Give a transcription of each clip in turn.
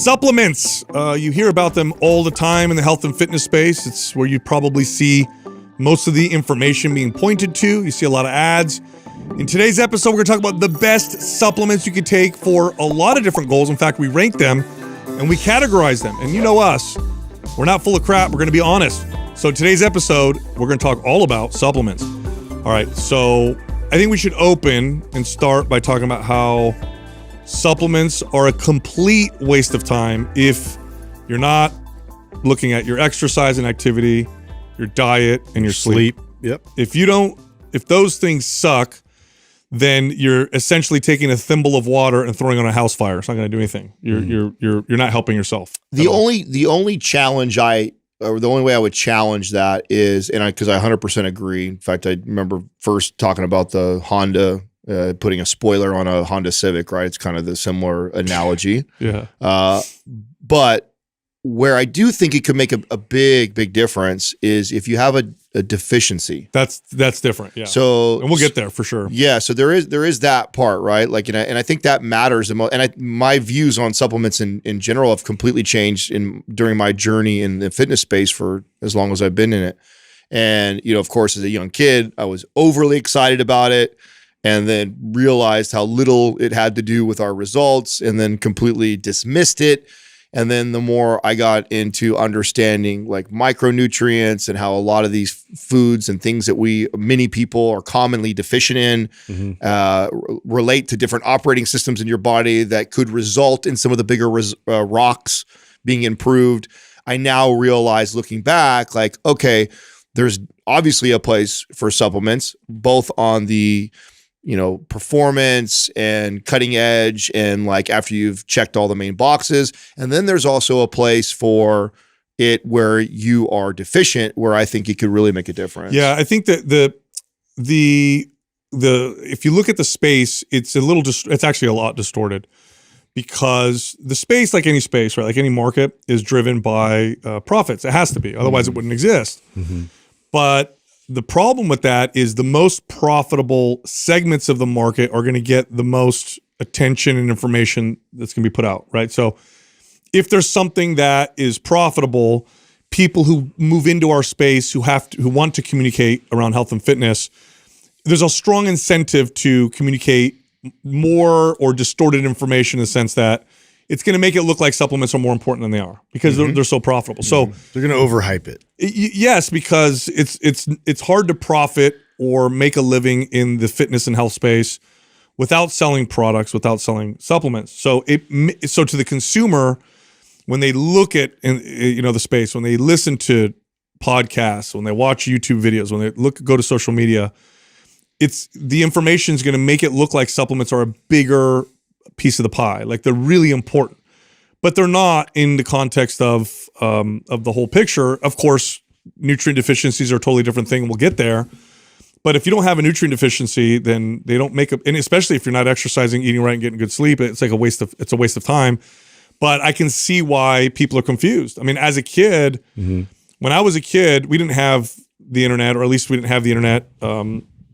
Supplements. You hear about them all the time in the health and fitness space. It's where you probably see most of the information being pointed to. You see a lot of ads. In today's episode, we're going to talk about the best supplements you could take for a lot of different goals. In fact, we rank them and we categorize them. And you know us, we're not full of crap. We're going to be honest. So today's episode, we're going to talk all about supplements. All right, so I think we should open and start by talking about how supplements are a complete waste of time if you're not looking at your exercise and activity, your diet, and your sleep. Yep. If those things suck, then you're essentially taking a thimble of water and throwing on a house fire. It's not going to do anything. You're not helping yourself. The only challenge the only way I would challenge that is, because I 100% agree. In fact, I remember first talking about the Honda putting a spoiler on a Honda Civic, right? It's kind of the similar analogy. Yeah. But where I do think it could make a big difference is if you have a deficiency. That's different. Yeah. So, and we'll get there for sure. Yeah. So there is that part, right? Like, and I think that matters the most. And my views on supplements in general have completely changed during my journey in the fitness space for as long as I've been in it. And, of course, as a young kid, I was overly excited about it and then realized how little it had to do with our results and then completely dismissed it. And then the more I got into understanding like micronutrients and how a lot of these foods and things that many people are commonly deficient in relate to different operating systems in your body that could result in some of the bigger rocks being improved. I now realize looking back, like, okay, there's obviously a place for supplements, both on the performance and cutting edge and like after you've checked all the main boxes. And then there's also a place for it where you are deficient, where I think it could really make a difference. Yeah, I think that the if you look at the space, it's it's actually a lot distorted because the space, like any space, right, like any market, is driven by profits. It has to be, otherwise it wouldn't exist. Mm-hmm. But the problem with that is the most profitable segments of the market are going to get the most attention and information that's going to be put out, right? So if there's something that is profitable, people who move into our space who want to communicate around health and fitness, there's a strong incentive to communicate more or distorted information in the sense that it's going to make it look like supplements are more important than they are because they're so profitable. So they're going to overhype it. Yes, because it's hard to profit or make a living in the fitness and health space without selling products, without selling supplements. So to the consumer, when they look at the space, when they listen to podcasts, when they watch YouTube videos, when they go to social media, the information is going to make it look like supplements are a bigger piece of the pie. Like they're really important, but they're not in the context of the whole picture. Of course, nutrient deficiencies are a totally different thing. We'll get there. But if you don't have a nutrient deficiency, then they don't and especially if you're not exercising, eating right, and getting good sleep, it's a waste of time. But I can see why people are confused. I mean, as a kid, when I was a kid, we didn't have the internet, or at least we didn't have the internet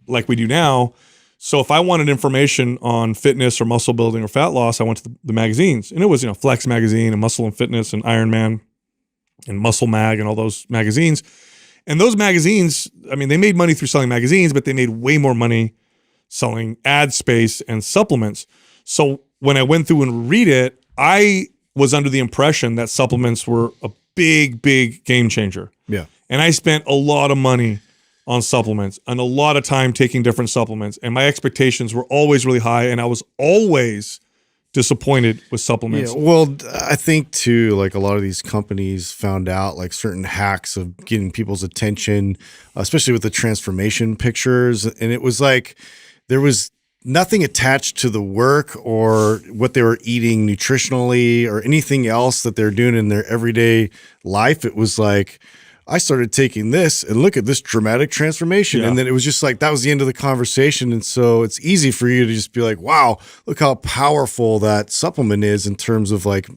like we do now. So if I wanted information on fitness or muscle building or fat loss, I went to the magazines. And it was, Flex Magazine and Muscle and Fitness and Iron Man and Muscle Mag and all those magazines. And those magazines, I mean, they made money through selling magazines, but they made way more money selling ad space and supplements. So when I went through and read it, I was under the impression that supplements were a big game changer. Yeah. And I spent a lot of money on supplements and a lot of time taking different supplements. And my expectations were always really high. And I was always disappointed with supplements. Yeah, well, I think too, like a lot of these companies found out like certain hacks of getting people's attention, especially with the transformation pictures. And it was like, there was nothing attached to the work or what they were eating nutritionally or anything else that they're doing in their everyday life. It was like, I started taking this and look at this dramatic transformation. Yeah. And then it was just like, that was the end of the conversation. And so it's easy for you to just be like, wow, look how powerful that supplement is in terms of like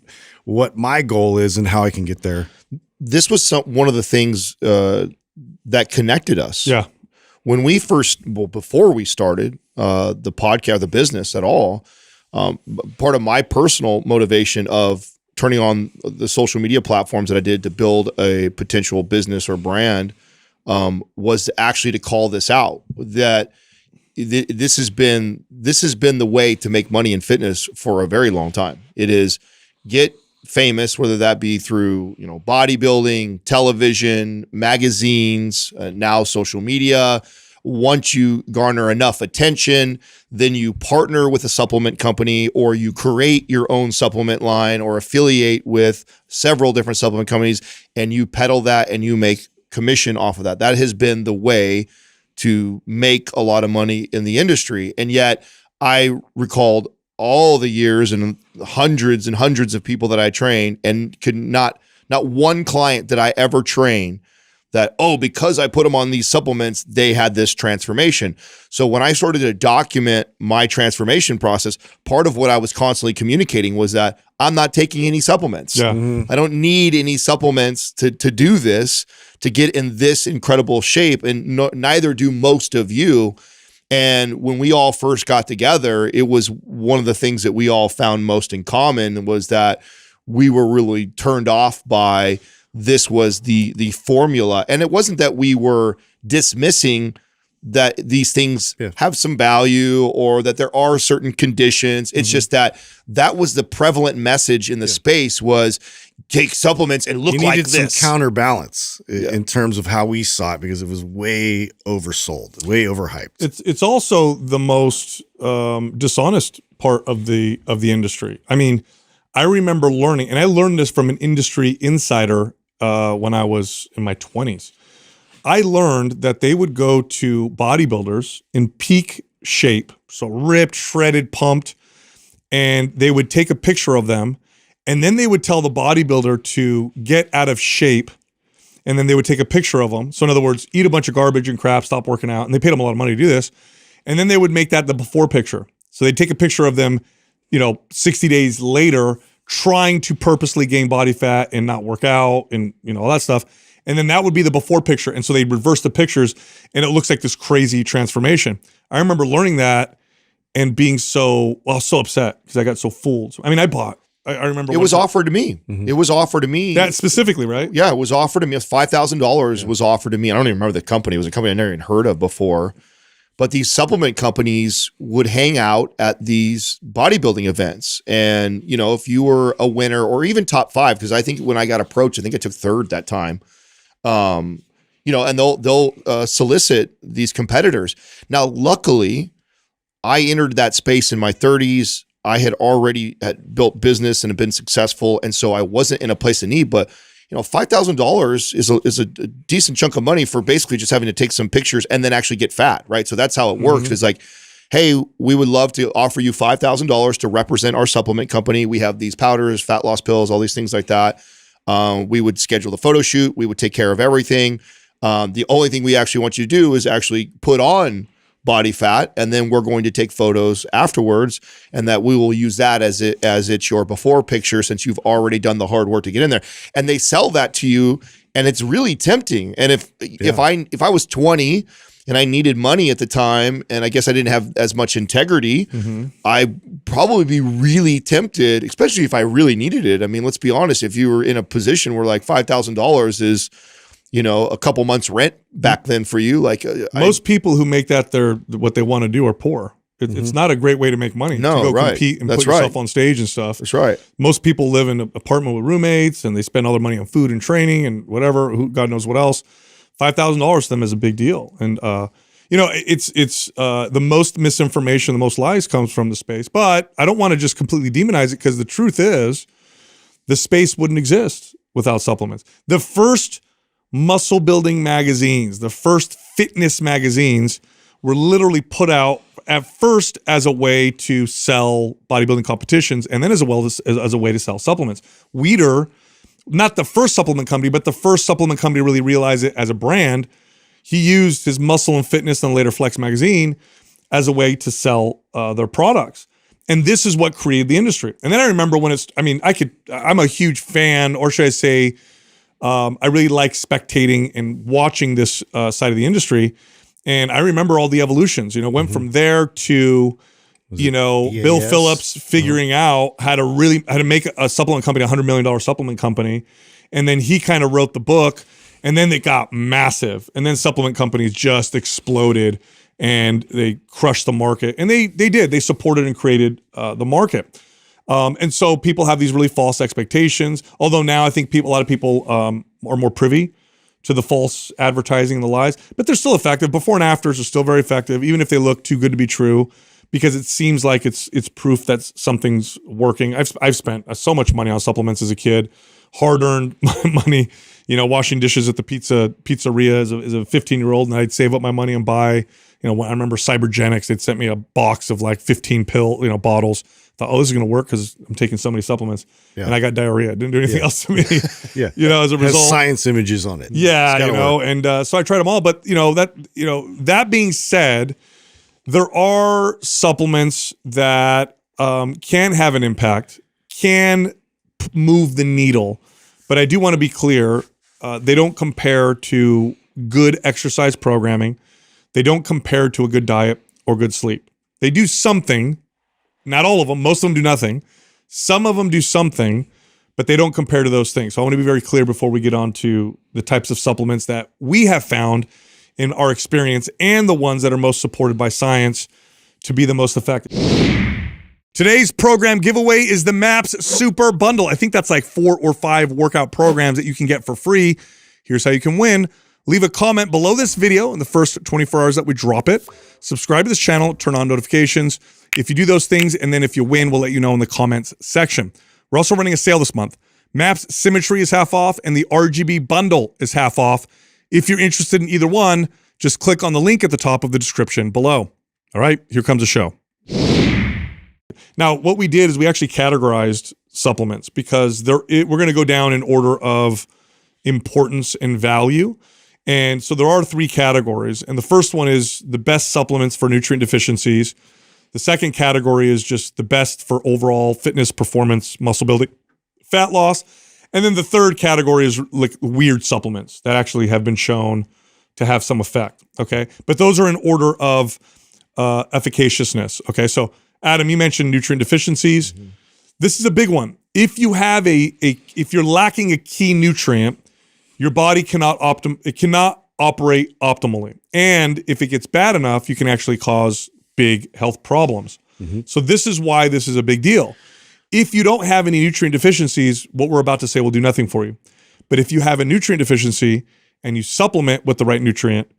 what my goal is and how I can get there. This was one of the things that connected us. Yeah. When we before we started the podcast, the business at all, part of my personal motivation of turning on the social media platforms that I did to build a potential business or brand was actually to call this out, that this has been the way to make money in fitness for a very long time. It is get famous, whether that be through bodybuilding, television, magazines, now social media. Once you garner enough attention, then you partner with a supplement company, or you create your own supplement line or affiliate with several different supplement companies, and you peddle that and you make commission off of that. That has been the way to make a lot of money in the industry. And yet I recalled all the years and hundreds of people that I trained, and could not one client that I ever trained that, because I put them on these supplements, they had this transformation. So when I started to document my transformation process, part of what I was constantly communicating was that I'm not taking any supplements. Yeah. I don't need any supplements to do this, to get in this incredible shape, and neither do most of you. And when we all first got together, it was one of the things that we all found most in common was that we were really turned off by this was the formula. And it wasn't that we were dismissing that these things have some value or that there are certain conditions. It's just that was the prevalent message in the space was take supplements and look like this. You needed some counterbalance in terms of how we saw it, because it was way oversold, way overhyped. It's also the most dishonest part of the industry. I mean, I remember learning, and I learned this from an industry insider when I was in my 20s. I learned that they would go to bodybuilders in peak shape, so ripped, shredded, pumped, and they would take a picture of them, and then they would tell the bodybuilder to get out of shape, and then they would take a picture of them. So in other words, eat a bunch of garbage and crap, stop working out, and they paid them a lot of money to do this, and then they would make that the before picture. So they'd take a picture of them, 60 days later, trying to purposely gain body fat and not work out and all that stuff. And then that would be the before picture. And so they'd reverse the pictures and it looks like this crazy transformation. I remember learning that and being so upset because I got so fooled. I mean, I remember it was offered to me. Mm-hmm. It was offered to me. That specifically, right? Yeah, it was offered to me. It was $5,000 was offered to me. I don't even remember the company. It was a company I never even heard of before. But these supplement companies would hang out at these bodybuilding events. And, if you were a winner or even top 5, because I think when I got approached, I think I took 3rd that time. And they'll solicit these competitors. Now, luckily, I entered that space in my 30s. I had already built business and had been successful. And so I wasn't in a place of need, but $5,000 is a decent chunk of money for basically just having to take some pictures and then actually get fat, right? So that's how it works. It's like, hey, we would love to offer you $5,000 to represent our supplement company. We have these powders, fat loss pills, all these things like that. We would schedule the photo shoot. We would take care of everything. The only thing we actually want you to do is actually put on body fat, and then we're going to take photos afterwards, and that we will use that as it's your before picture, since you've already done the hard work to get in there. And they sell that to you, and it's really tempting. And if I was 20 and I needed money at the time, and I guess I didn't have as much integrity, I'd probably be really tempted, especially if I really needed it. I mean, let's be honest, if you were in a position where like $5,000 is a couple months rent back then for you. Like most people who make that what they want to do are poor. It's not a great way to make money. No, to go right. compete and That's put yourself right. on stage and stuff. That's right. Most people live in an apartment with roommates and they spend all their money on food and training and whatever, God knows what else. $5,000 to them is a big deal. And, it's the most misinformation, the most lies comes from the space. But I don't want to just completely demonize it, because the truth is the space wouldn't exist without supplements. The first muscle building magazines, the first fitness magazines were literally put out at first as a way to sell bodybuilding competitions, and then as a way to sell supplements. Weider, not the first supplement company, but the first supplement company to really realize it as a brand, he used his Muscle and Fitness and later Flex magazine as a way to sell their products. And this is what created the industry. And then I remember when I'm a huge fan, or should I say, I really like spectating and watching this side of the industry. And I remember all the evolutions, went from there to you know, Bill EAS? Phillips figuring out how to make a supplement company, $100 million supplement company. And then he kind of wrote the book, and then it got massive. And then supplement companies just exploded and they crushed the market. And they did. They supported and created the market. And so people have these really false expectations. Although now I think a lot of people are more privy to the false advertising and the lies, but they're still effective. Before and afters are still very effective, even if they look too good to be true, because it seems like it's proof that something's working. I've spent so much money on supplements as a kid, hard-earned money, you know, washing dishes at the pizzeria as a 15-year-old, and I'd save up my money and buy, you know, I remember Cybergenics, they'd sent me a box of like 15 bottles. Thought, oh, this is going to work because I'm taking so many supplements, and I got diarrhea. It didn't do anything else to me. You know, as a result, has science images on it. Yeah, you know, and so I tried them all. But that being said, there are supplements that can have an impact, can move the needle. But I do want to be clear: they don't compare to good exercise programming. They don't compare to a good diet or good sleep. They do something. Not all of them. Most of them do nothing. Some of them do something, but they don't compare to those things. So I want to be very clear before we get on to the types of supplements that we have found in our experience and the ones that are most supported by science to be the most effective. Today's program giveaway is the MAPS Super Bundle. I think that's like 4 or 5 workout programs that you can get for free. Here's how you can win. Leave a comment below this video in the first 24 hours that we drop it. Subscribe to this channel, turn on notifications. If you do those things, and then if you win, we'll let you know in the comments section. We're also running a sale this month. MAPS Symmetry is half off, and the RGB Bundle is half off. If you're interested in either one, just click on the link at the top of the description below. All right, here comes the show. Now, what we did is we actually categorized supplements because we're going to go down in order of importance and value. And so there are 3 categories. And the first one is the best supplements for nutrient deficiencies. The second category is just the best for overall fitness, performance, muscle building, fat loss. And then the third category is like weird supplements that actually have been shown to have some effect. Okay. But those are in order of efficaciousness. Okay. So Adam, you mentioned nutrient deficiencies. Mm-hmm. This is a big one. If you have if you're lacking a key nutrient, your body cannot operate optimally. And if it gets bad enough, you can actually cause big health problems. Mm-hmm. So this is why this is a big deal. If you don't have any nutrient deficiencies, what we're about to say will do nothing for you. But if you have a nutrient deficiency and you supplement with the right nutrient,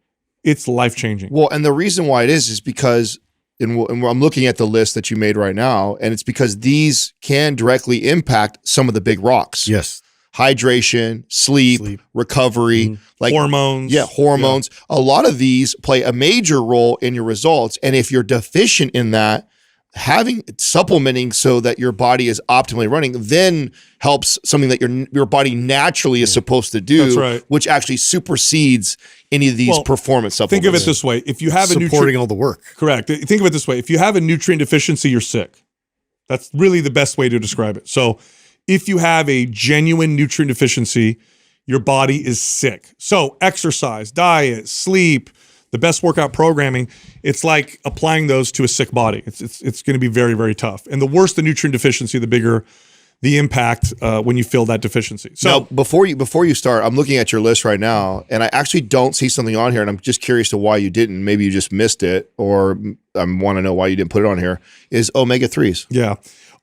it's life-changing. Well, and the reason why it is because, and I'm looking at the list that you made right now, and it's because these can directly impact some of the big rocks. Yes. Hydration, sleep, recovery, like hormones. Yeah, hormones. Yeah. A lot of these play a major role in your results. And if you're deficient in that, supplementing so that your body is optimally running then helps something that your body naturally is supposed to do. That's right. Which actually supersedes any of these performance supplements. Think of it this way. If you have supporting all the work. Correct. Think of it this way. If you have a nutrient deficiency, you're sick. That's really the best way to describe it. So if you have a genuine nutrient deficiency, your body is sick. So exercise, diet, sleep, the best workout programming, it's like applying those to a sick body. It's going to be very, very tough. And the worse the nutrient deficiency, the bigger the impact when you feel that deficiency. So now, before you start, I'm looking at your list right now, and I actually don't see something on here, and I'm just curious to why you didn't. Maybe you just missed it, or I want to know why you didn't put it on here, is omega-3s. Yeah.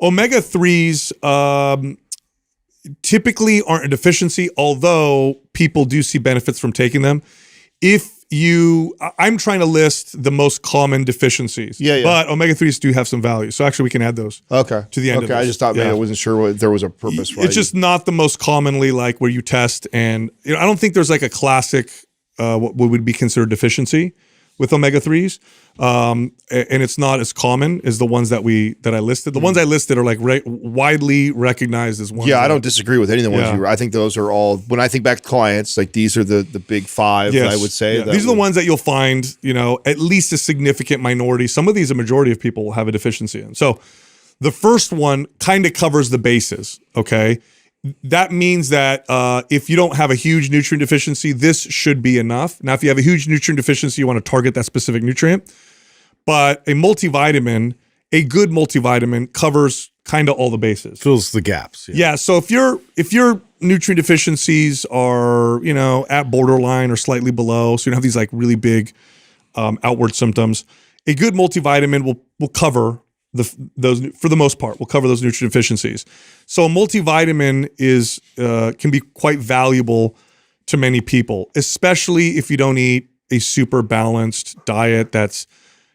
Omega-3s typically aren't a deficiency, although people do see benefits from taking them. I'm trying to list the most common deficiencies. Yeah. But omega-3s do have some value. So actually we can add those to the end of this. I just thought maybe I wasn't sure if there was a purpose for it. It's just not the most commonly like where you test, and I don't think there's like a classic what would be considered deficiency with omega-3s. And it's not as common as the ones that I listed. The ones I listed are like widely recognized as ones. Yeah, I don't disagree with any of the ones I think those are all, when I think back to clients, like these are the big 5, I would say. Yeah. These are the ones that you'll find, at least a significant minority. Some of these, a majority of people will have a deficiency in. So the first one kind of covers the bases, okay? That means that if you don't have a huge nutrient deficiency, this should be enough. Now, if you have a huge nutrient deficiency, you want to target that specific nutrient. But a multivitamin a good multivitamin covers kind of all the bases. Fills the gaps. Yeah. So if your nutrient deficiencies are, at borderline or slightly below, so you don't have these like really big outward symptoms, a good multivitamin will cover those, for the most part, will cover those nutrient deficiencies. So a multivitamin can be quite valuable to many people, especially if you don't eat a super balanced diet that's,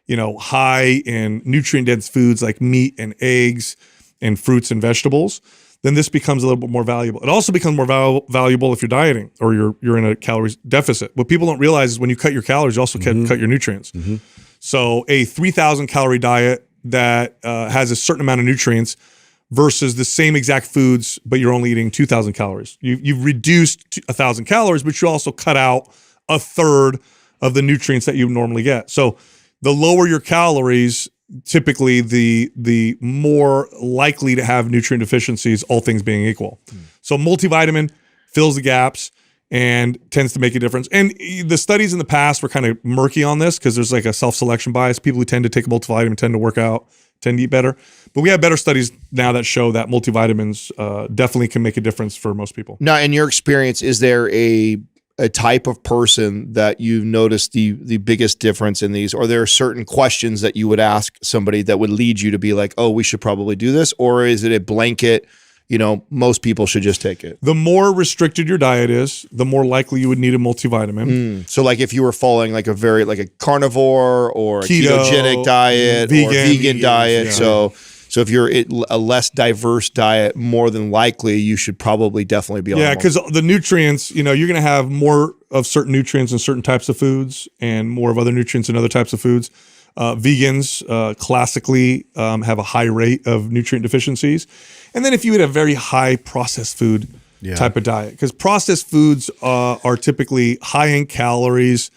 high in nutrient dense foods like meat and eggs and fruits and vegetables. Then this becomes a little bit more valuable. It also becomes more valuable if you're dieting or you're in a calories deficit. What people don't realize is when you cut your calories, you also cut your nutrients. So a 3,000 calorie diet that has a certain amount of nutrients versus the same exact foods, but you're only eating 2,000 calories. You've reduced 1,000 calories, but you also cut out a third of the nutrients that you normally get. So the lower your calories, typically the more likely to have nutrient deficiencies, all things being equal. So multivitamin fills the gaps and tends to make a difference. And the studies in the past were kind of murky on this because there's like a self-selection bias. People who tend to take a multivitamin tend to work out, tend to eat better. But we have better studies now that show that multivitamins definitely can make a difference for most people. Now, in your experience, is there a type of person that you've noticed the biggest difference in these? Or there are certain questions that you would ask somebody that would lead you to be like, oh, we should probably do this? Or is it a blanket, most people should just take it? The more restricted your diet is, the more likely you would need a multivitamin. So like if you were following like a carnivore or Keto, a ketogenic diet or vegan diet. Yeah. So if you're a less diverse diet, more than likely you should probably definitely be on. Yeah, because the nutrients, you're going to have more of certain nutrients in certain types of foods and more of other nutrients in other types of foods. Vegans classically have a high rate of nutrient deficiencies. And then if you eat a very high processed food type of diet, because processed foods are typically high in calories,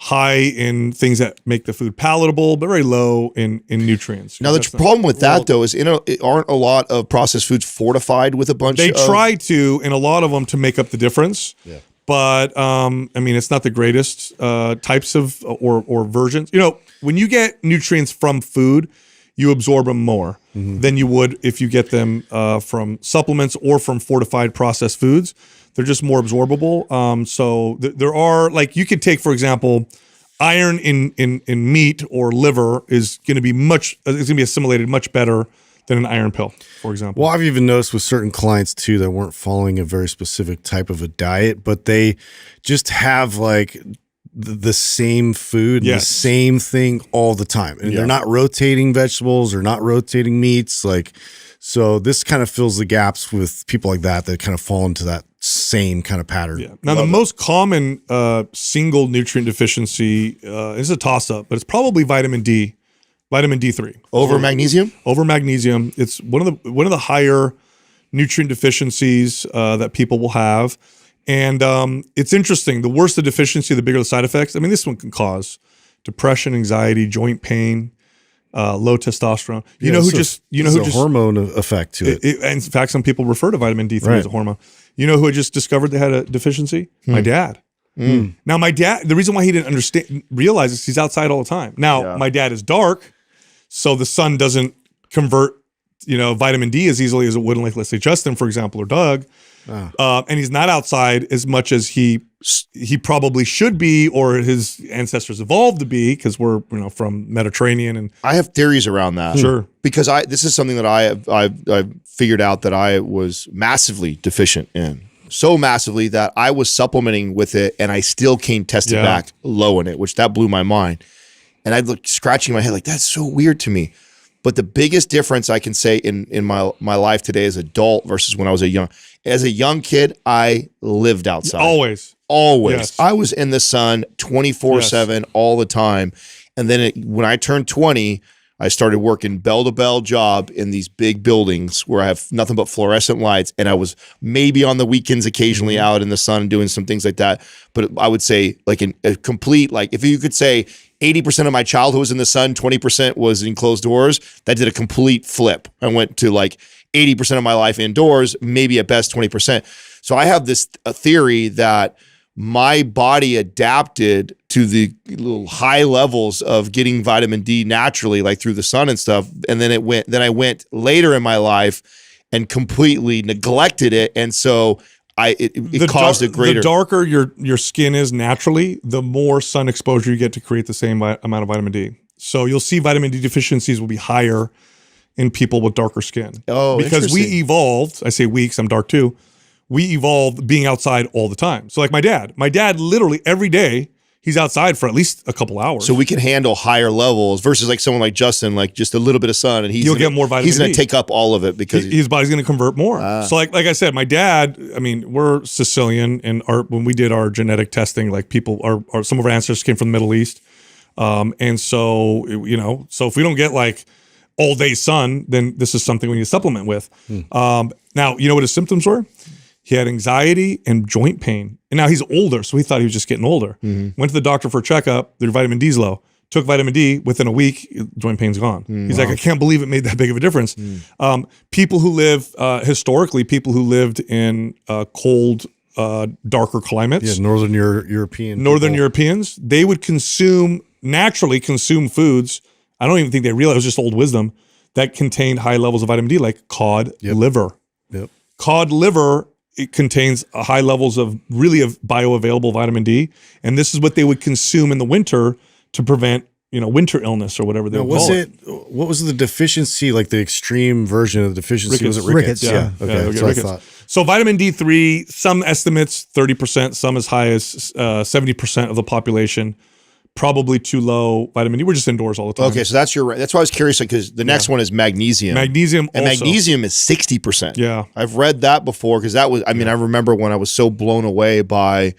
high in things that make the food palatable, but very low in nutrients. Now, the problem with that, though, is aren't a lot of processed foods fortified with a bunch of... They try to, in a lot of them, to make up the difference. Yeah. But, it's not the greatest types of or versions. When you get nutrients from food, you absorb them more than you would if you get them from supplements or from fortified processed foods. They're just more absorbable. So there are, like, you could take, for example, iron in meat or liver is going to be assimilated much better than an iron pill, for example. Well, I've even noticed with certain clients too that weren't following a very specific type of a diet, but they just have like the same food, the same thing all the time. And they're not rotating vegetables or not rotating meats. So this kind of fills the gaps with people like that kind of fall into that same kind of pattern. Yeah. Now, the most common single nutrient deficiency is a toss-up, but it's probably vitamin D, vitamin D3 over magnesium. Over magnesium, it's one of the higher nutrient deficiencies that people will have, and it's interesting. The worse the deficiency, the bigger the side effects. I mean, this one can cause depression, anxiety, joint pain. Low testosterone. Hormone effect to it. In fact, some people refer to vitamin D3 as a hormone. You know who had just discovered they had a deficiency? My dad. Now, my dad, the reason why he didn't realize this, he's outside all the time. Now, my dad is dark, so the sun doesn't convert, vitamin D as easily as it would in, like, let's say Justin, for example, or Doug. And he's not outside as much as he probably should be, or his ancestors evolved to be, because we're from Mediterranean. And I have theories around that. Sure, because this is something that I've figured out that I was massively deficient in, so massively that I was supplementing with it, and I still came tested back low in it, which that blew my mind. And I looked scratching my head like, that's so weird to me. But the biggest difference I can say in my life today as an adult versus when I was as a young kid, I lived outside. Always. Yes. I was in the sun 24/7 all the time. And then when I turned 20, I started working bell-to-bell job in these big buildings where I have nothing but fluorescent lights. And I was maybe on the weekends occasionally out in the sun doing some things like that. But I would say like a complete, like if you could say 80% of my childhood was in the sun, 20% was in closed doors, that did a complete flip. I went to like 80% of my life indoors, maybe at best 20%. So I have this theory that my body adapted to the little high levels of getting vitamin D naturally, like through the sun and stuff. And then I went later in my life and completely neglected it. And so it caused a greater. The darker your skin is naturally, the more sun exposure you get to create the same amount of vitamin D. So you'll see vitamin D deficiencies will be higher in people with darker skin. Oh, because we interesting. evolved. I say we, 'cause I'm dark too. We evolved being outside all the time. So like my dad literally every day he's outside for at least a couple hours. So we can handle higher levels versus like someone like Justin, like just a little bit of sun, and You'll get more vitamin He's going D. to take up all of it because his body's going to convert more. So like I said, my dad, I mean, we're Sicilian, and when we did our genetic testing, like some of our ancestors came from the Middle East. And so, so if we don't get like all day sun, then this is something we need to supplement with. Now, you know what his symptoms were? He had anxiety and joint pain. And now he's older, so he thought he was just getting older. Went to the doctor for a checkup. Their vitamin D's low. Took vitamin D. Within a week, joint pain's gone. He's like, I can't believe it made that big of a difference. People who live, historically, people who lived in cold, darker climates. Yeah, Northern European. Northern people. Europeans, they would naturally consume foods. I don't even think they realized, it was just old wisdom, that contained high levels of vitamin D, like cod liver. Yep. Cod liver, it contains high levels of bioavailable vitamin D, and this is what they would consume in the winter to prevent winter illness or whatever they would call it. What was the deficiency? Like the extreme version of the deficiency? Rickets. Was it rickets? Yeah. Okay, Yeah, that's what I rickets. thought. So vitamin D3, some estimates 30%, some as high as 70% of the population. Probably too low vitamin D. We're just indoors all the time. okay, so that's why I was curious because the next one is magnesium. Magnesium and also. magnesium is 60%. Yeah. I've read that before because that was. I mean, I remember when I was so blown away by.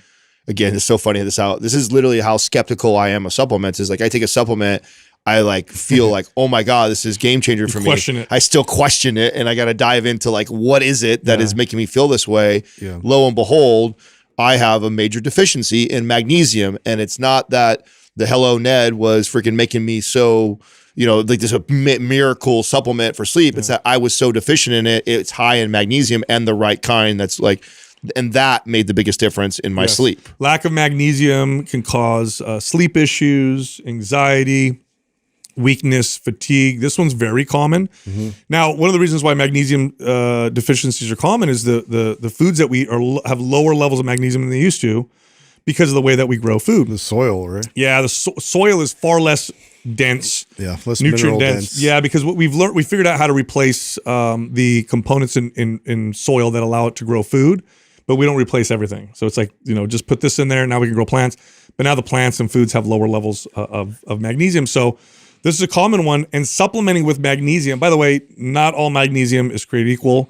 Again, it's so funny. This is literally how skeptical I am of supplements. Is like I take a supplement, I like feel like, oh my God, this is game changer for me. Question it. I still question it, and I got to dive into like what is it that is making me feel this way. Yeah. Lo and behold, I have a major deficiency in magnesium, and it's not that the Hello Ned was freaking making me so. Like there's a miracle supplement for sleep. It's that I was so deficient in it. It's high in magnesium and the right kind. That's like. And that made the biggest difference in my sleep. Lack of magnesium can cause sleep issues, anxiety, weakness, fatigue. This one's very common. Now, one of the reasons why magnesium deficiencies are common is the foods that we have lower levels of magnesium than they used to because of the way that we grow food. The soil, right? Yeah, the soil is far less dense. Yeah, less Nutrient mineral dense. dense. Yeah, because what we've learned, we figured out how to replace the components in soil that allow it to grow food. But we don't replace everything. So it's like, just put this in there. Now we can grow plants. But now the plants and foods have lower levels of magnesium. So this is a common one. And supplementing with magnesium, by the way, not all magnesium is created equal.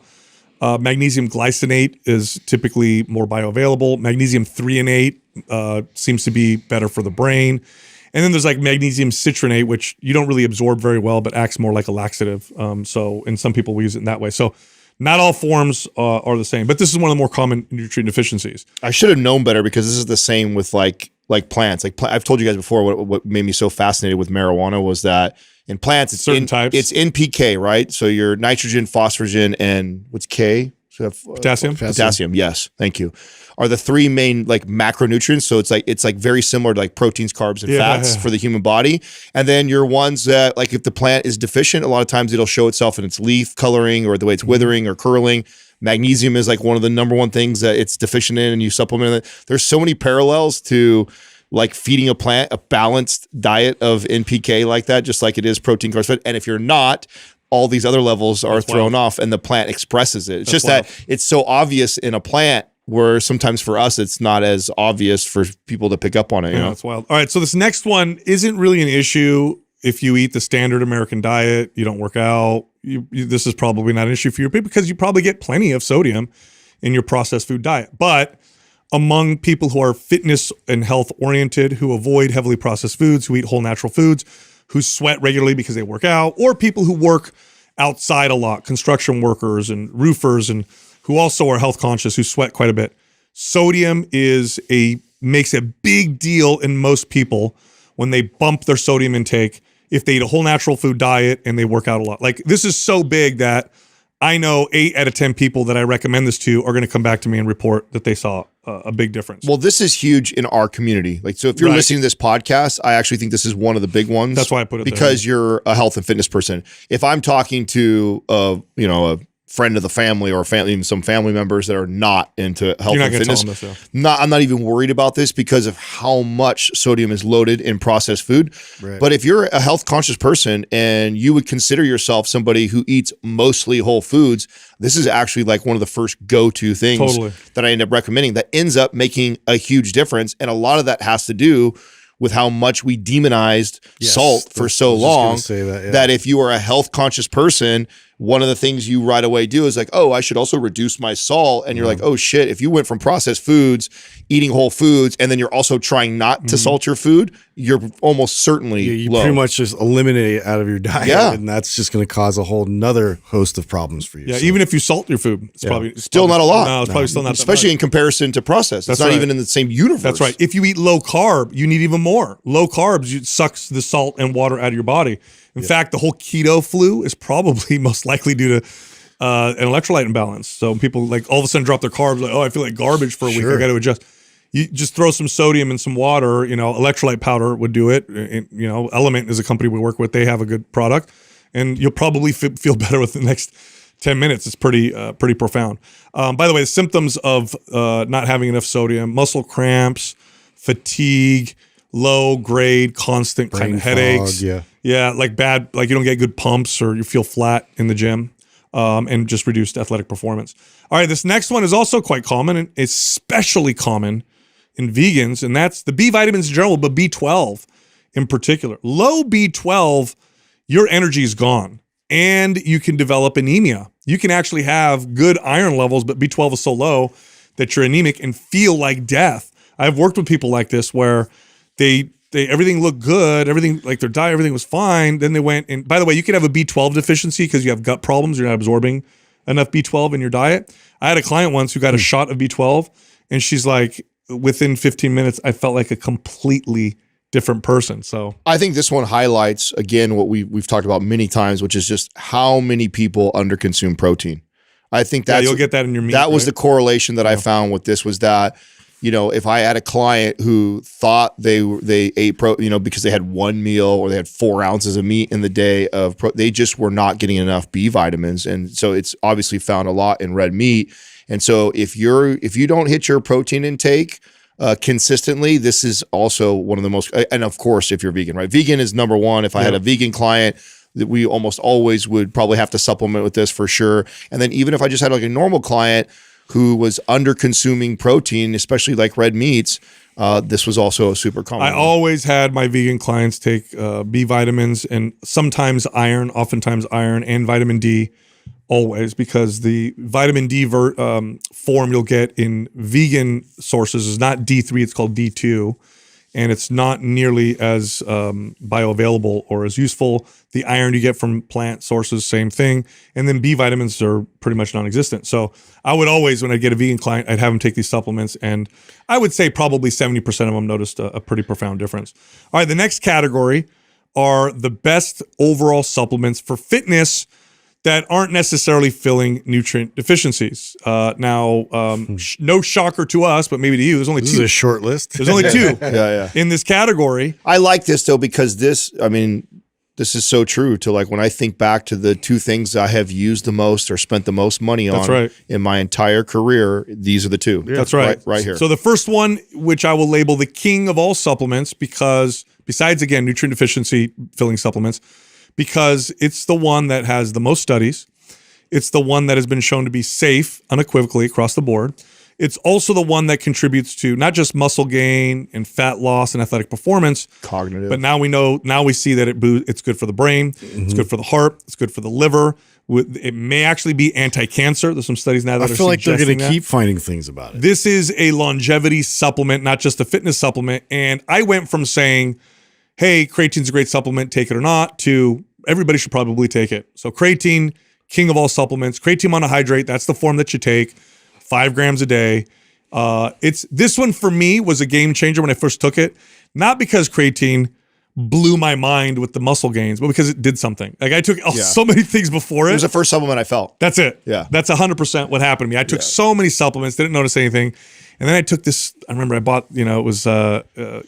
Magnesium glycinate is typically more bioavailable. Magnesium threonate seems to be better for the brain. And then there's like magnesium citronate, which you don't really absorb very well, but acts more like a laxative. And some people will use it in that way. So not all forms are the same, but this is one of the more common nutrient deficiencies. I should have known better because this is the same with like plants. Like I've told you guys before, what made me so fascinated with marijuana was that in plants, it's Certain types. It's NPK, right? So your nitrogen, phosphorus, and what's K? So Potassium? Potassium. Yes, thank you. Are the three main like macronutrients. So it's like very similar to like proteins, carbs, and fats for the human body. And then your ones that like if the plant is deficient, a lot of times it'll show itself in its leaf coloring or the way it's withering or curling. Magnesium is like one of the number one things that it's deficient in, and you supplement it. There's so many parallels to like feeding a plant a balanced diet of NPK like that, just like it is protein, carbs, fat. And if you're not, all these other levels are thrown off, and the plant expresses it. It's just that it's so obvious in a plant. Where sometimes for us, it's not as obvious for people to pick up on it. You know? That's wild. All right, so this next one isn't really an issue if you eat the standard American diet, you don't work out. This is probably not an issue for you because you probably get plenty of sodium in your processed food diet. But among people who are fitness and health oriented, who avoid heavily processed foods, who eat whole natural foods, who sweat regularly because they work out, or people who work outside a lot, construction workers and roofers and who also are health conscious, who sweat quite a bit. Sodium makes a big deal in most people when they bump their sodium intake if they eat a whole natural food diet and they work out a lot. Like this is so big that I know 8 out of 10 people that I recommend this to are going to come back to me and report that they saw a big difference. Well, this is huge in our community. Like, so if you're Right. listening to this podcast, I actually think this is one of the big ones. That's why I put it there. because you're a health and fitness person. If I'm talking to a friend of the family or even some family members that are not into health You're not and going to tell fitness, them this, though. I'm not even worried about this because of how much sodium is loaded in processed food. Right. But if you're a health conscious person and you would consider yourself somebody who eats mostly whole foods, this is actually like one of the first go-to things Totally. that I end up recommending that ends up making a huge difference. And a lot of that has to do with how much we demonized Yes, salt for that's- so I was just gonna long say that, yeah. that if you are a health conscious person, one of the things you right away do is like, oh, I should also reduce my salt. And you're like, oh shit, if you went from processed foods, eating whole foods, and then you're also trying not to salt your food, you're almost certainly You low. pretty much just eliminate it out of your diet, Yeah. and that's just going to cause a whole nother host of problems for you. Yeah, So- even if you salt your food, it's probably Still not a lot. No, it's probably still not especially that in comparison to processed. That's It's not right. even in the same universe. much. That's right. If you eat low carb, you need even more. Low carbs sucks the salt and water out of your body. In fact, the whole keto flu is probably most likely due to an electrolyte imbalance. So people like all of a sudden drop their carbs, like, oh, I feel like garbage for a week. I Sure. got to adjust. You just throw some sodium and some water, electrolyte powder would do it. And, Element is a company we work with. They have a good product and you'll probably feel better with the next 10 minutes. It's pretty profound. By the way, the symptoms of not having enough sodium, muscle cramps, fatigue, low grade, constant kind Brain of headaches. fog, yeah. Yeah, like bad, like you don't get good pumps or you feel flat in the gym, and just reduced athletic performance. All right, this next one is also quite common and especially common in vegans, and that's the B vitamins in general, but B12 in particular. Low B12, your energy is gone and you can develop anemia. You can actually have good iron levels, but B12 is so low that you're anemic and feel like death. I've worked with people like this where they everything looked good, everything like their diet, everything was fine. Then they went and by the way, you could have a B12 deficiency because you have gut problems, you're not absorbing enough B12 in your diet. I had a client once who got a shot of B12 and she's like, within 15 minutes, I felt like a completely different person. So I think this one highlights again what we've talked about many times, which is just how many people underconsume protein. I think that's you'll get that in your meat. that was the right? correlation that I found with this was that, if I had a client who thought they ate because they had one meal or they had 4 ounces of meat in the day they just were not getting enough B vitamins. And so it's obviously found a lot in red meat. And so if you don't hit your protein intake consistently, this is also one of the most, and of course, if you're vegan, right? Vegan is number one. If I had a vegan client, that we almost always would probably have to supplement with this for sure. And then even if I just had like a normal client who was under consuming protein, especially like red meats, this was also a super common. I always had my vegan clients take B vitamins and sometimes iron, oftentimes iron and vitamin D, always, because the vitamin D form you'll get in vegan sources is not D3, it's called D2, and it's not nearly as bioavailable or as useful. The iron you get from plant sources, same thing. And then B vitamins are pretty much non-existent. So I would always, when I get a vegan client, I'd have them take these supplements. And I would say probably 70% of them noticed a pretty profound difference. All right, the next category are the best overall supplements for fitness that aren't necessarily filling nutrient deficiencies. No shocker to us, but maybe to you, there's only This two. is a short list. There's only two yeah. in this category. I like this though, because this is so true to like when I think back to the 2 things I have used the most or spent the most money on That's right. in my entire career. These are the 2. That's right. Right here. So the first one, which I will label the king of all supplements, because besides, again, nutrient deficiency filling supplements, because it's the one that has the most studies. It's the one that has been shown to be safe unequivocally across the board. It's also the one that contributes to not just muscle gain and fat loss and athletic performance, Cognitive. but now we see that it's good for the brain, it's good for the heart, it's good for the liver. It may actually be anti-cancer. There's some studies now that I are feel like they're going suggesting to that. keep finding things about it. This is a longevity supplement, not just a fitness supplement. And I went from saying, hey, creatine's a great supplement, take it or not, to everybody should probably take it. So creatine, king of all supplements. Creatine monohydrate, that's the form that you take, 5 grams a day. This one for me was a game changer when I first took it, not because creatine blew my mind with the muscle gains, but because it did something. Like I took Yeah. so many things before It it. was the first supplement I felt. That's it. Yeah. That's 100% what happened to me. I took Yeah. so many supplements, didn't notice anything. And then I took this, I remember I bought, it was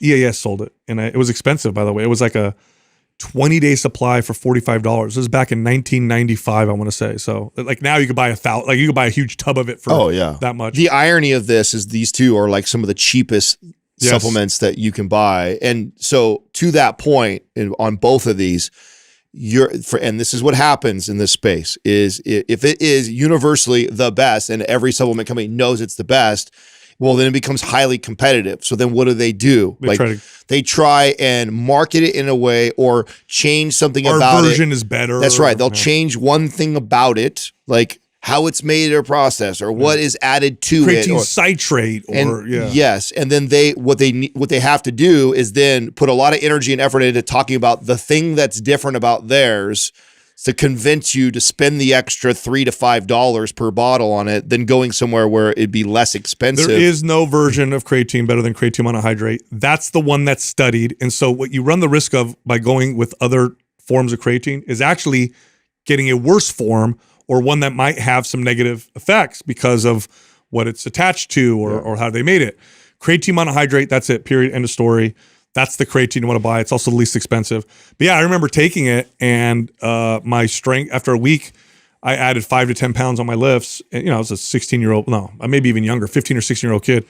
EAS sold it. And it was expensive, by the way. It was like a 20-day supply for $45. This was back in 1995, I want to say. So like now you could buy you could buy a huge tub of it for that much. The irony of this is these two are like some of the cheapest Yes. supplements that you can buy. And so to that point on both of these, and this is what happens in this space is if it is universally the best and every supplement company knows it's the best, well, then it becomes highly competitive. So then what do? They try and market it in a way or change something about it. Our version is better. That's right. They'll change one thing about it, like how it's made or processed or what is added to it. Creatine citrate Yes. And then what they have to do is then put a lot of energy and effort into talking about the thing that's different about theirs to convince you to spend the extra $3 to $5 per bottle on it than going somewhere where it'd be less expensive. There is no version of creatine better than creatine monohydrate. That's the one that's studied. And so what you run the risk of by going with other forms of creatine is actually getting a worse form or one that might have some negative effects because of what it's attached to or how they made it. Creatine monohydrate, that's it, period, end of story. That's the creatine you want to buy. It's also the least expensive. But yeah, I remember taking it and my strength, after a week, I added 5 to 10 pounds on my lifts. And, I was a 16-year-old, maybe even younger, 15 or 16-year-old kid.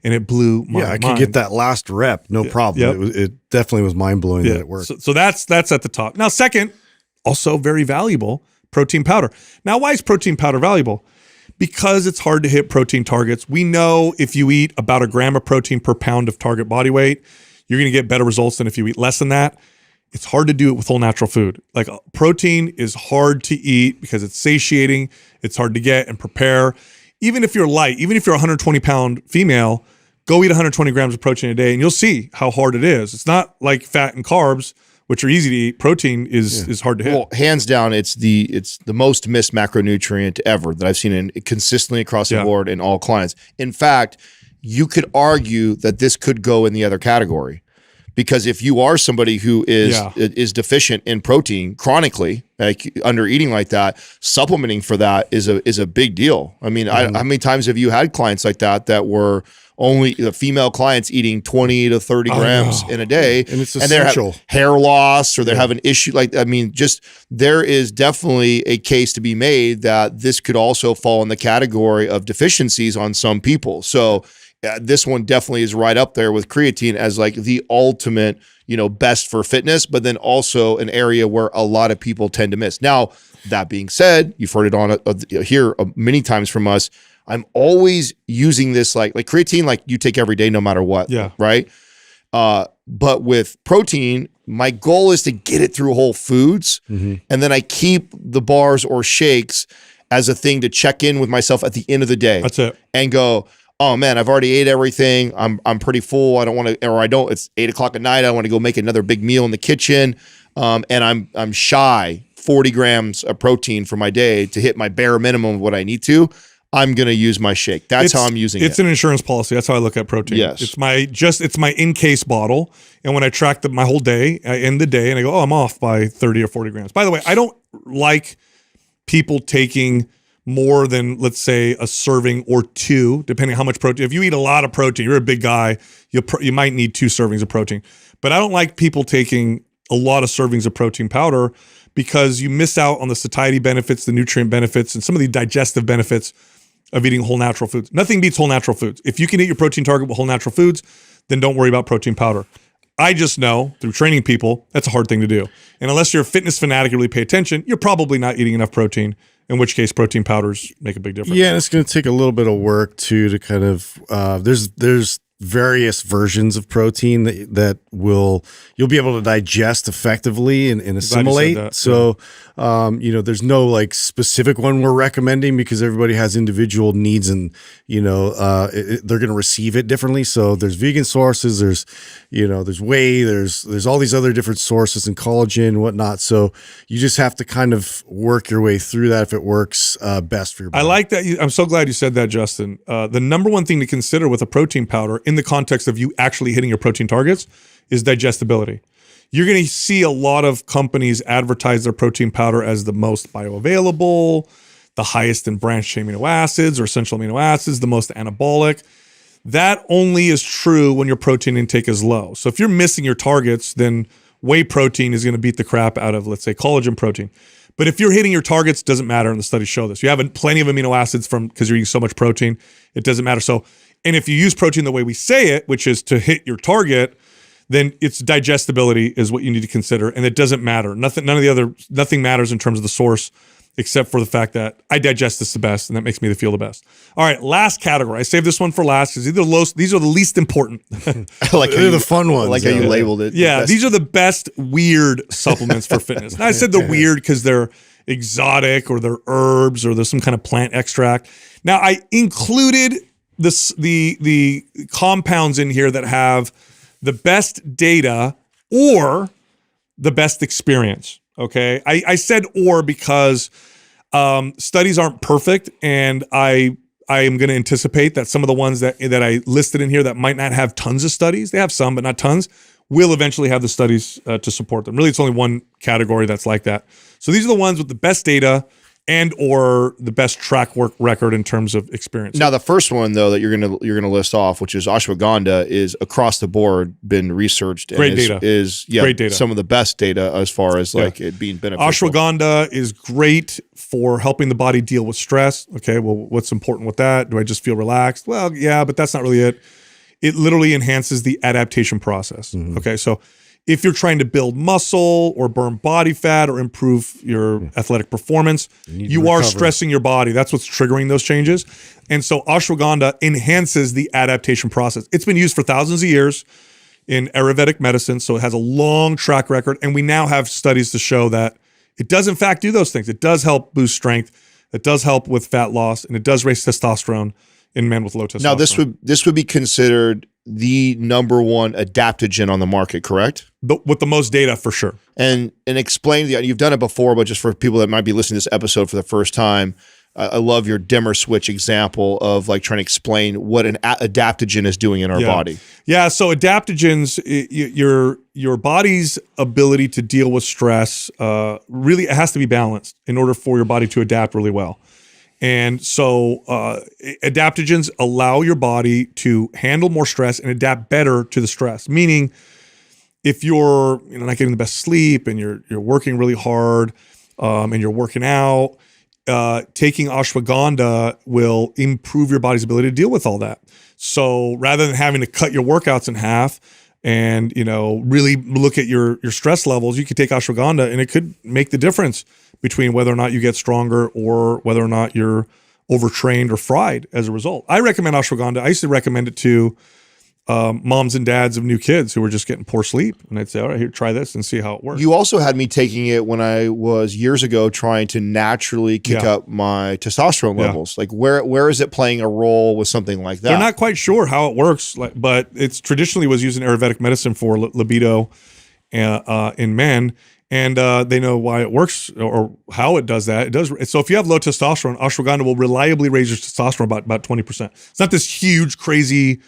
And it blew my mind. I could get that last rep, no problem. Yep. It definitely was mind-blowing that it worked. So that's at the top. Now, second, also very valuable, protein powder. Now, why is protein powder valuable? Because it's hard to hit protein targets. We know if you eat about a gram of protein per pound of target body weight, you're going to get better results than if you eat less than that. It's hard to do it with whole natural food. Like protein is hard to eat because it's satiating. It's hard to get and prepare. Even if you're light, even if you're a 120-pound female, go eat 120 grams of protein a day and you'll see how hard it is. It's not like fat and carbs, which are easy to eat. Protein is hard to hit. Well, hands down, it's the most missed macronutrient ever that I've seen consistently across the board in all clients. In fact, you could argue that this could go in the other category, because if you are somebody who is deficient in protein chronically, like under eating like that, supplementing for that is a big deal. I mean, how many times have you had clients like that were only the female clients eating 20 to 30 grams in a day, and it's essential. They have hair loss or they have an issue there is definitely a case to be made that this could also fall in the category of deficiencies on some people. So this one definitely is right up there with creatine as like the ultimate, best for fitness, but then also an area where a lot of people tend to miss. Now, that being said, you've heard it on here many times from us. I'm always using this like creatine, like you take every day, no matter what. Yeah. Right. But with protein, my goal is to get it through Whole Foods. And then I keep the bars or shakes as a thing to check in with myself at the end of the day. That's it. And go, oh man, I've already ate everything. I'm pretty full. I don't want to, or I don't, it's 8 o'clock at night. I want to go make another big meal in the kitchen. And I'm shy 40 grams of protein for my day to hit my bare minimum of what I need to. I'm going to use my shake. That's how I'm using it. It's an insurance policy. That's how I look at protein. Yes. It's my in-case bottle. And when I track my whole day, I end the day and I go, I'm off by 30 or 40 grams. By the way, I don't like people taking more than, let's say, a serving or two, depending on how much protein. If you eat a lot of protein, you're a big guy, you might need 2 servings of protein. But I don't like people taking a lot of servings of protein powder because you miss out on the satiety benefits, the nutrient benefits, and some of the digestive benefits of eating whole natural foods. Nothing beats whole natural foods. If you can hit your protein target with whole natural foods, then don't worry about protein powder. I just know through training people, that's a hard thing to do. And unless you're a fitness fanatic and really pay attention, you're probably not eating enough protein, in which case protein powders make a big difference. Yeah, and it's going to take a little bit of work too to kind of, there's various versions of protein that you'll be able to digest effectively and assimilate. So, there's no like specific one we're recommending because everybody has individual needs and, they're going to receive it differently. So there's vegan sources, there's whey, there's all these other different sources and collagen and whatnot. So you just have to kind of work your way through that if it works best for your body. I like that. I'm so glad you said that, Justin. The number one thing to consider with a protein powder in the context of you actually hitting your protein targets is digestibility. you're going to see a lot of companies advertise their protein powder as the most bioavailable, the highest in branched chain amino acids or essential amino acids, the most anabolic. That only is true when your protein intake is low. So if you're missing your targets, then whey protein is going to beat the crap out of, let's say, collagen protein. But if you're hitting your targets, it doesn't matter, and the studies show this. You have plenty of amino acids because you're eating so much protein, it doesn't matter. So, and if you use protein the way we say it, which is to hit your target, then its digestibility is what you need to consider, and it doesn't matter. Nothing matters in terms of the source, except for the fact that I digest this the best, and that makes me feel the best. All right, last category. I saved this one for last because these are the least important. They're the fun ones. I like how you labeled it. Yeah, these are the best weird supplements for fitness. And I said they're weird because they're exotic or they're herbs or there's some kind of plant extract. Now, I included the compounds in here that have the best data or the best experience. Okay, I said or because studies aren't perfect, and I am going to anticipate that some of the ones that I listed in here that might not have tons of studies, they have some but not tons, will eventually have the studies to support them. Really, it's only one category that's like that. So these are the ones with the best data and or the best track record in terms of experience. Now, the first one though that you're gonna list off, which is ashwagandha, is across the board been researched. And Great data. Great data. Some of the best data as far as like it being beneficial. Ashwagandha is great for helping the body deal with stress. Okay, well, what's important with that? Do I just feel relaxed? Well, yeah, but that's not really it. It literally enhances the adaptation process. Mm-hmm. Okay, so if you're trying to build muscle or burn body fat or improve your athletic performance, you are stressing your body. That's what's triggering those changes. And so ashwagandha enhances the adaptation process. It's been used for thousands of years in Ayurvedic medicine, so it has a long track record. And we now have studies to show that it does in fact do those things. It does help boost strength. It does help with fat loss, and it does raise testosterone in men with low testosterone. Now, this would be considered the number one adaptogen on the market, correct? But with the most data, for sure. And explain you've done it before, but just for people that might be listening to this episode for the first time, I love your dimmer switch example of like trying to explain what an adaptogen is doing in our body. Yeah, so adaptogens, your body's ability to deal with stress, really it has to be balanced in order for your body to adapt really well. And so adaptogens allow your body to handle more stress and adapt better to the stress. Meaning, if you're not getting the best sleep and you're working really hard and you're working out, taking ashwagandha will improve your body's ability to deal with all that. So rather than having to cut your workouts in half and really look at your stress levels, you could take ashwagandha and it could make the difference between whether or not you get stronger or whether or not you're overtrained or fried as a result. I recommend ashwagandha. I used to recommend it to moms and dads of new kids who were just getting poor sleep. And I'd say, all right, here, try this and see how it works. You also had me taking it when I was years ago trying to naturally kick up my testosterone levels. Like where is it playing a role with something like that? They're not quite sure how it works, but it's traditionally was used in Ayurvedic medicine for libido in men. And they know why it works or how it does that. It does. So if you have low testosterone, ashwagandha will reliably raise your testosterone about 20%. It's not this huge, crazy,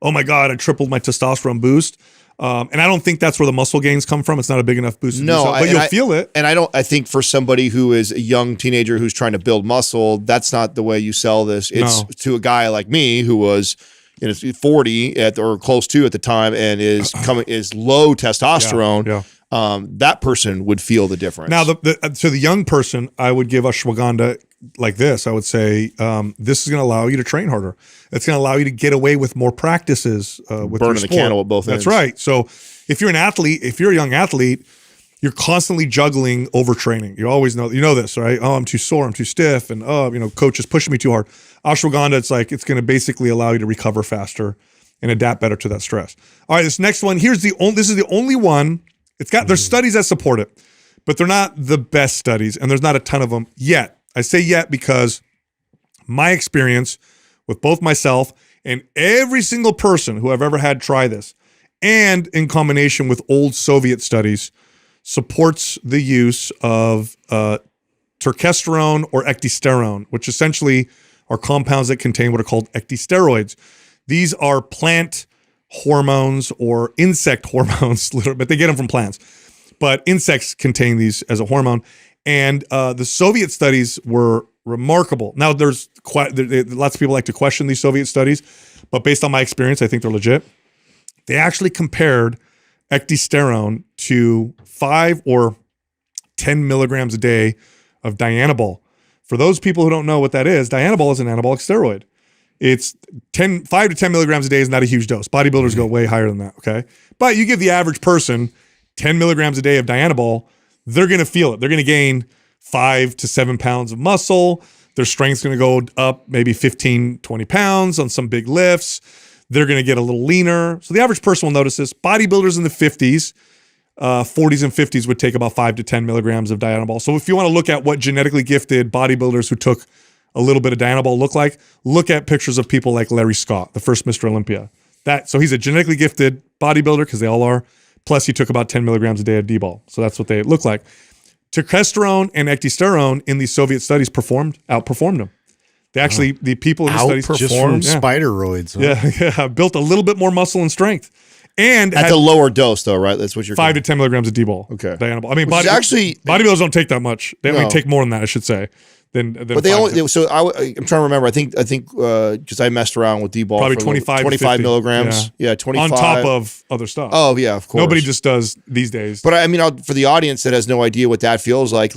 oh my God, I tripled my testosterone boost. And I don't think that's where the muscle gains come from. It's not a big enough boost to do so, but you'll feel it. And I think for somebody who is a young teenager who's trying to build muscle, that's not the way you sell this. It's to a guy like me who was 40 or close to at the time and is low testosterone. That person would feel the difference. Now, to the young person, I would give ashwagandha like this. I would say, this is going to allow you to train harder. It's going to allow you to get away with more practices with burning the candle at both ends. That's right. So if you're an athlete, if you're a young athlete, you're constantly juggling overtraining. You always know this, right? Oh, I'm too sore, I'm too stiff, and coach is pushing me too hard. Ashwagandha, it's going to basically allow you to recover faster and adapt better to that stress. All right, this next one, this is the only one. There's studies that support it, but they're not the best studies, and there's not a ton of them yet. I say yet because my experience with both myself and every single person who I've ever had try this, and in combination with old Soviet studies, supports the use of terkesterone or ecdysterone, which essentially are compounds that contain what are called ecdysteroids. These are plant hormones or insect hormones, but they get them from plants. But insects contain these as a hormone. And the Soviet studies were remarkable. Now, there's lots of people like to question these Soviet studies, but based on my experience, I think they're legit. They actually compared ecdysterone to 5 or 10 milligrams a day of Dianabol. For those people who don't know what that is, Dianabol is an anabolic steroid. It's 5 to 10 milligrams a day is not a huge dose. Bodybuilders go way higher than that, okay? But you give the average person 10 milligrams a day of Dianabol, they're going to feel it. They're going to gain 5 to 7 pounds of muscle. Their strength's going to go up maybe 15, 20 pounds on some big lifts. They're going to get a little leaner. So the average person will notice this. Bodybuilders in the 50s, 40s and 50s would take about 5 to 10 milligrams of Dianabol. So if you want to look at what genetically gifted bodybuilders who took a little bit of Dianabol look at pictures of people like Larry Scott, the first Mr. Olympia. So he's a genetically gifted bodybuilder, because they all are. Plus he took about 10 milligrams a day of D-bol. So that's what they look like. Testosterone and ecdysterone in these Soviet studies outperformed them. They actually, the people in the studies Just from spideroids. Huh? Built a little bit more muscle and strength. And at the lower dose, though, right? That's what you're 5 to 10 milligrams of D-bol. Okay. Dianabol. I mean, actually bodybuilders don't take that much. They take more than that, I should say. But they only. So I'm trying to remember. I think because I messed around with D-bol. Probably 25 milligrams. Yeah, 25 on top of other stuff. Oh yeah, of course. Nobody just does these days. But I mean, for the audience that has no idea what that feels like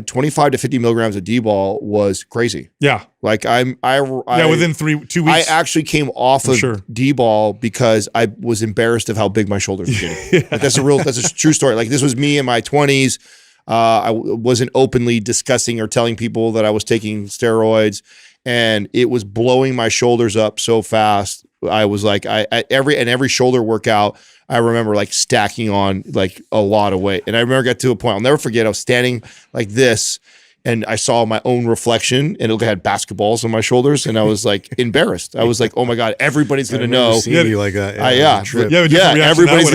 25 to 50 milligrams of D-bol was crazy. Yeah. Like within 2 weeks. I actually came off of D-bol because I was embarrassed of how big my shoulders were getting. Like, that's a true story. Like, this was me in my 20s. I wasn't openly discussing or telling people that I was taking steroids, and it was blowing my shoulders up so fast. I was like, every shoulder workout, I remember like stacking on like a lot of weight. And I remember got to a point, I'll never forget, I was standing like this, and I saw my own reflection, and it had basketballs on my shoulders, and I was like embarrassed. I was like, "Oh my god, everybody's gonna know." You like that? Everybody's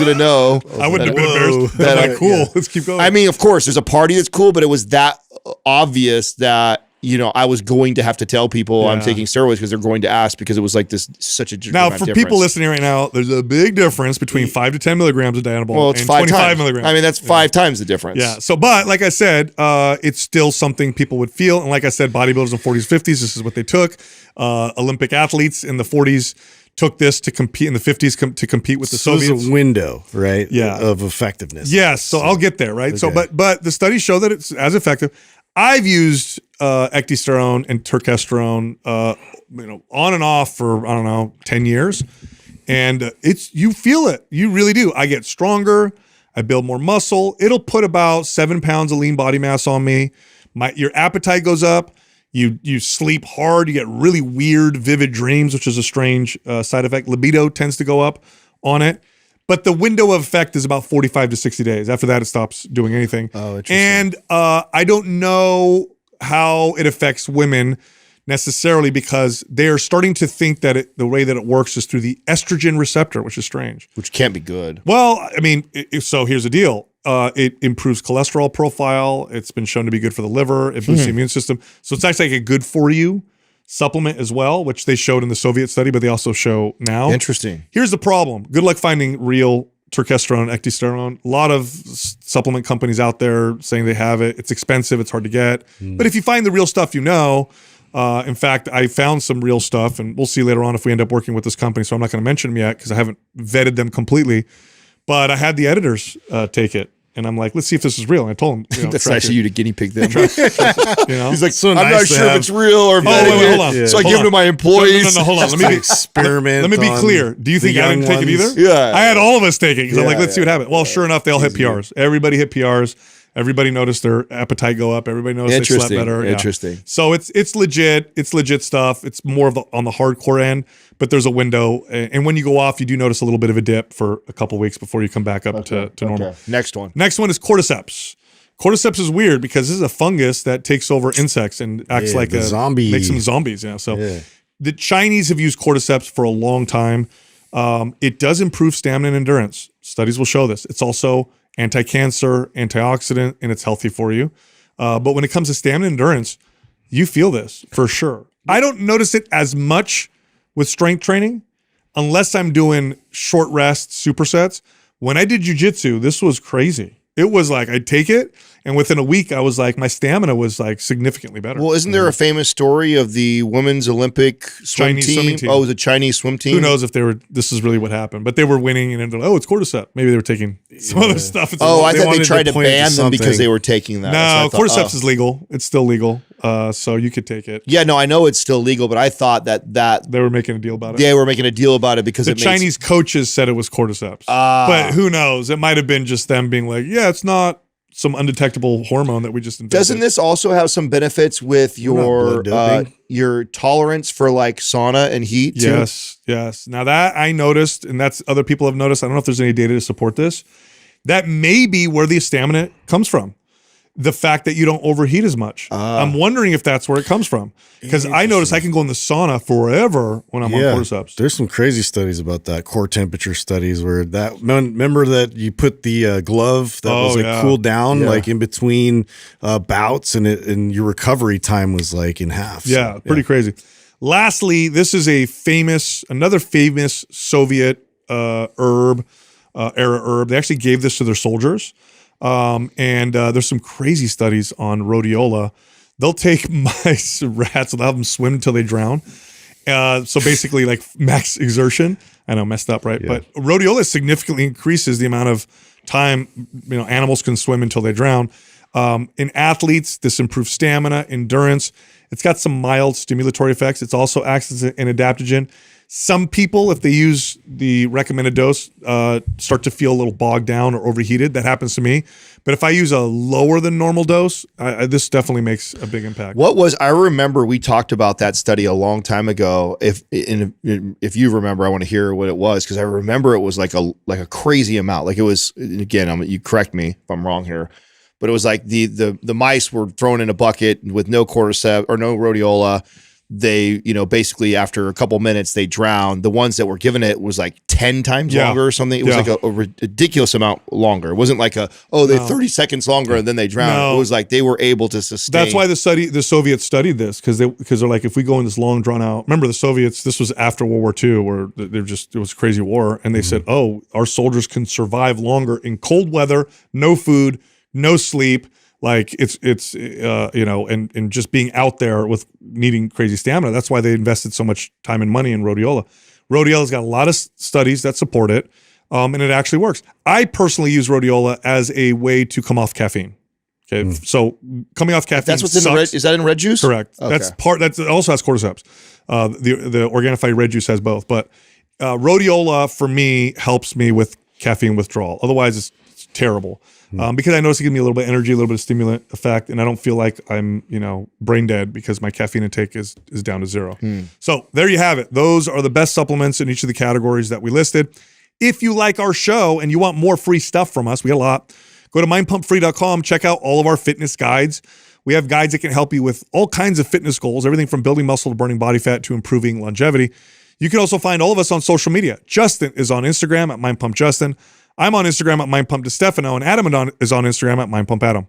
gonna know. I wouldn't have been embarrassed. That like, cool. Let's keep going. I mean, of course, there's a party that's cool, but it was that obvious that I was going to have to tell people I'm taking steroids, because they're going to ask, because it was like this such a now for people listening right now. There's a big difference between 5 to 10 milligrams of Dianabol. Well, it's and 25 milligrams. I mean, that's 5 times the difference. Yeah. So, but like I said, it's still something people would feel. And like I said, bodybuilders in 40s, 50s, this is what they took. Olympic athletes in the 40s took this to compete, in the 50s to compete with the Soviets. There's a window, right? Yeah. Of effectiveness. Yes. So I'll get there, right? Okay. So, but the studies show that it's as effective. I've used ecdysterone and turkesterone, on and off for, 10 years. And you feel it. You really do. I get stronger. I build more muscle. It'll put about 7 pounds of lean body mass on me. Your appetite goes up. You sleep hard. You get really weird, vivid dreams, which is a strange side effect. Libido tends to go up on it. But the window of effect is about 45 to 60 days. After that, it stops doing anything. Oh, interesting. And I don't know how it affects women necessarily, because they are starting to think that the way that it works is through the estrogen receptor, which is strange. Which can't be good. Well, I mean, so here's the deal. It improves cholesterol profile. It's been shown to be good for the liver. It boosts the immune system. So it's actually like a good for you supplement as well, which they showed in the Soviet study, but they also show now. Interesting. Here's the problem. Good luck finding real turkesterone, ecdysterone. A lot of supplement companies out there saying they have it. It's expensive. It's hard to get. But if you find the real stuff, in fact, I found some real stuff, and we'll see later on if we end up working with this company. So I'm not going to mention them yet because I haven't vetted them completely. But I had the editors take it. And I'm like, let's see if this is real. And I told him, that's nice of you to guinea pig them. He's like, so I'm nice not sure if it's real or hold on. So I give it to my employees. No, hold on. Let me experiment. Let me be clear. Do you think I didn't take it either? Yeah. I had all of us take it because I'm like, let's see what happens. Well, sure enough, they all hit PRs. Everybody hit PRs. Everybody noticed their appetite go up. Everybody noticed they slept better. Interesting. Yeah. So it's legit. It's legit stuff. It's more of on the hardcore end, but there's a window. And when you go off, you do notice a little bit of a dip for a couple weeks before you come back up to normal. Next one. Next one is cordyceps. Cordyceps is weird because this is a fungus that takes over insects and acts like a zombie. Makes them zombies. Yeah. So the Chinese have used cordyceps for a long time. It does improve stamina and endurance. Studies will show this. It's also anti-cancer, antioxidant, and it's healthy for you. But when it comes to stamina and endurance, you feel this for sure. I don't notice it as much with strength training. unless I'm doing short rest supersets. When I did jujitsu, this was crazy. It was like I'd take it, and within a week, I was like, my stamina was like significantly better. Well, isn't there a famous story of the women's Olympic Chinese swimming team? Oh, the Chinese swim team. Who knows if this is really what happened, but they were winning, and ended, it's cordyceps. Maybe they were taking some other stuff. Oh, I thought they wanted tried to to point it to ban them because something. they were taking that. No, So I thought, cordyceps is legal. It's still legal, so you could take it. Yeah, no, I know it's still legal, but I thought that They were making a deal about it. they were making a deal about it because The it Chinese coaches said it was cordyceps, but who knows? It might have been just them being like, yeah, it's not some undetectable hormone that we just invented. Doesn't this also have some benefits with blood doping. your tolerance for like sauna and heat too? Yes. Now that I noticed, and that's other people have noticed, I don't know if there's any data to support this, that may be where the stamina comes from. The fact that you don't overheat as much. I'm wondering if that's where it comes from. Because I notice I can go in the sauna forever when I'm on cordyceps. There's some crazy studies about that, core temperature studies where remember that you put the glove that was like cooled down like in between bouts, and your recovery time was like in half. Yeah, pretty crazy. Lastly, this is another famous Soviet era herb. They actually gave this to their soldiers. And there's some crazy studies on rhodiola. They'll take mice, rats, and they'll have them swim until they drown. So basically like max exertion. I know, messed up, right? Yeah. But rhodiola significantly increases the amount of time, animals can swim until they drown. In athletes, this improves stamina, endurance. It's got some mild stimulatory effects. It's also acts as an adaptogen. Some people, if they use the recommended dose, start to feel a little bogged down or overheated. That happens to me. But if I use a lower than normal dose, this definitely makes a big impact. I remember we talked about that study a long time ago. If you remember, I want to hear what it was, because I remember it was like a crazy amount. Like it was, again, you correct me if I'm wrong here, but it was like the mice were thrown in a bucket with no cordyceps or no rhodiola. They, basically after a couple minutes, they drowned. The ones that were given it was like 10 times longer or something. It was like a ridiculous amount longer. It wasn't like 30 seconds longer and then they drowned. No. It was like they were able to sustain. That's why the Soviets studied this, because they're like, if we go in this long drawn out, remember the Soviets, this was after World War II, where it was a crazy war. And they said, our soldiers can survive longer in cold weather, no food, no sleep. Like it's and just being out there with needing crazy stamina. That's why they invested so much time and money in rhodiola. Rhodiola's got a lot of studies that support it, and it actually works. I personally use rhodiola as a way to come off caffeine. Okay, so coming off caffeine. That's what's in the red. Is that in red juice? Correct. Okay. That also has cordyceps. The Organifi red juice has both, but rhodiola for me helps me with caffeine withdrawal. Otherwise, it's terrible. Because I notice it gives me a little bit of energy, a little bit of stimulant effect, and I don't feel like I'm, brain dead because my caffeine intake is down to 0. So there you have it. Those are the best supplements in each of the categories that we listed. If you like our show and you want more free stuff from us, we got a lot. Go to mindpumpfree.com, check out all of our fitness guides. We have guides that can help you with all kinds of fitness goals, everything from building muscle to burning body fat to improving longevity. You can also find all of us on social media. Justin is on Instagram at mindpumpjustin. I'm on Instagram at mindpumpdestefano, and Adam is on Instagram at mindpumpadam.